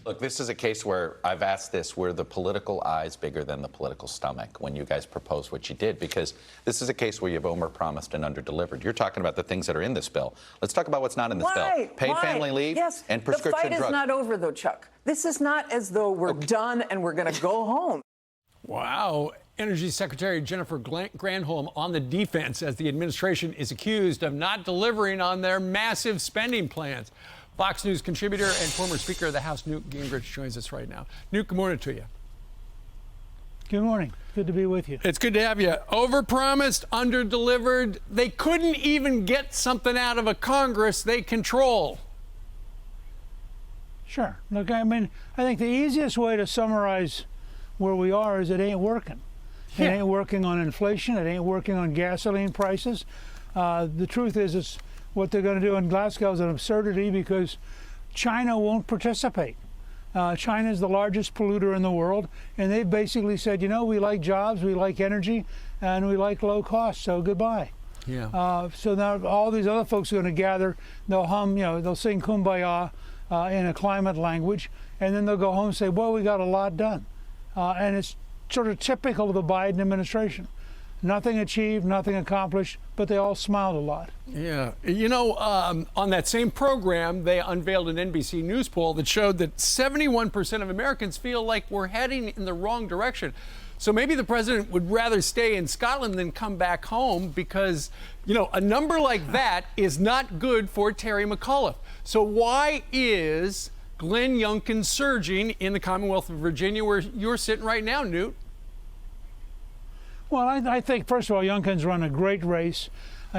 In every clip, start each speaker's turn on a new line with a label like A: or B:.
A: Look, this is a case where I've asked this, were the political eyes bigger than the political stomach when you guys proposed what you did? Because this is a case where you've overpromised and underdelivered. You're talking about the things that are in this bill. Let's talk about what's not in this bill. Paid family leave and prescription drugs.
B: The fight is not over, though, Chuck. This is not as though we're done and we're going to go home.
C: Wow. Energy Secretary Jennifer Granholm on the defense as the administration is accused of not delivering on their massive spending plans. Fox News contributor and former Speaker of the House, Newt Gingrich, joins us right now. Newt, good morning to you.
D: Good morning. Good to be with you.
C: It's good to have you. Overpromised, underdelivered. They couldn't even get something out of a Congress they control.
D: Sure. Look, I mean, I think the easiest way to summarize where we are is it ain't working. It ain't working on inflation. It ain't working on gasoline prices. The truth is what they're going to do in Glasgow is an absurdity because China won't participate. China is the largest polluter in the world, and they've basically said, you know, we like jobs, we like energy, and we like low cost, so goodbye.
C: Yeah.
D: So now all these other folks are going to gather, they'll hum, you know, they'll sing Kumbaya in a climate language, and then they'll go home and say, well, we got a lot done. And it's sort of typical of the Biden administration. Nothing achieved, nothing accomplished, but they all smiled a lot.
C: Yeah. You know, on that same program, they unveiled an NBC News poll that showed that 71% of Americans feel like we're heading in the wrong direction. So maybe the president would rather stay in Scotland than come back home because, you know, a number like that is not good for Terry McAuliffe. So why is Glenn Youngkin surging in the Commonwealth of Virginia where you're sitting right now, Newt?
D: Well, I think, first of all, Youngkin's run a great race.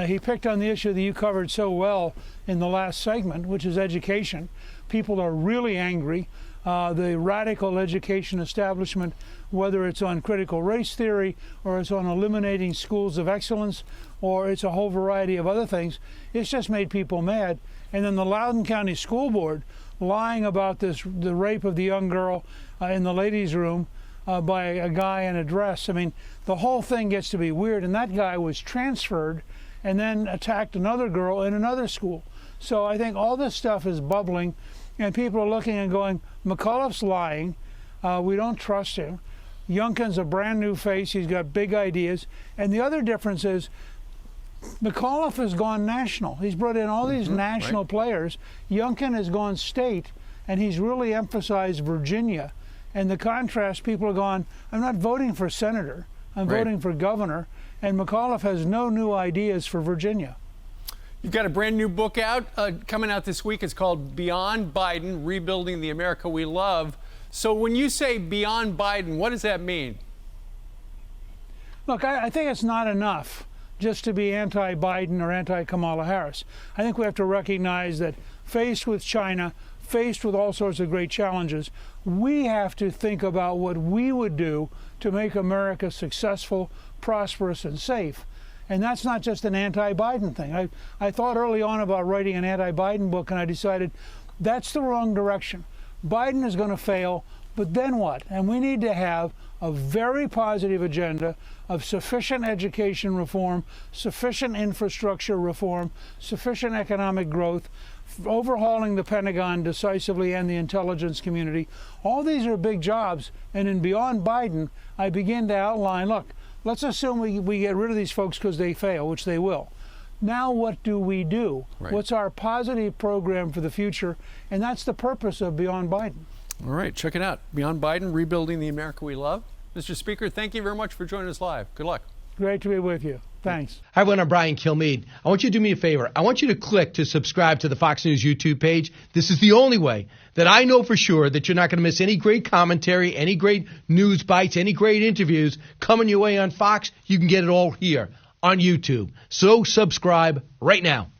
D: He picked on the issue that you covered so well in the last segment, which is education. People are really angry. The radical education establishment, whether it's on critical race theory or it's on eliminating schools of excellence or it's a whole variety of other things, it's just made people mad. And then the Loudoun County School Board lying about the rape of the young girl in the ladies' room by a guy in a dress. I mean, the whole thing gets to be weird. And that guy was transferred and then attacked another girl in another school. So I think all this stuff is bubbling, and people are looking and going, McAuliffe's lying. We don't trust him. Youngkin's a brand new face. He's got big ideas. And the other difference is McAuliffe has gone national. He's brought in all these national players. Youngkin has gone state, and he's really emphasized Virginia. And the contrast, people are going, I'm not voting for senator, I'm voting for governor. And McAuliffe has no new ideas for Virginia.
C: You've got a brand new book out, coming out this week. It's called Beyond Biden, Rebuilding the America We Love. So when you say beyond Biden, what does that mean?
D: Look, I think it's not enough just to be anti-Biden or anti-Kamala Harris. I think we have to recognize that faced with China, faced with all sorts of great challenges, we have to think about what we would do to make America successful, prosperous, and safe. And that's not just an anti-Biden thing. I thought early on about writing an anti-Biden book, and I decided that's the wrong direction. Biden is going to fail, but then what? And we need to have a very positive agenda of sufficient education reform, sufficient infrastructure reform, sufficient economic growth, overhauling the Pentagon decisively and the intelligence community. All these are big jobs. And in Beyond Biden, I begin to outline, look, let's assume we get rid of these folks because they fail, which they will. Now what do we do? What's our positive program for the future? And that's the purpose of Beyond Biden.
C: All right, check it out. Beyond Biden, Rebuilding the America We Love. Mr. Speaker, thank you very much for joining us live. Good luck.
D: Great to be with you. Thanks.
E: Hi, everyone. I'm Brian Kilmeade. I want you to do me a favor. I want you to click to subscribe to the Fox News YouTube page. This is the only way that I know for sure that you're not going to miss any great commentary, any great news bites, any great interviews coming your way on Fox. You can get it all here on YouTube. So subscribe right now.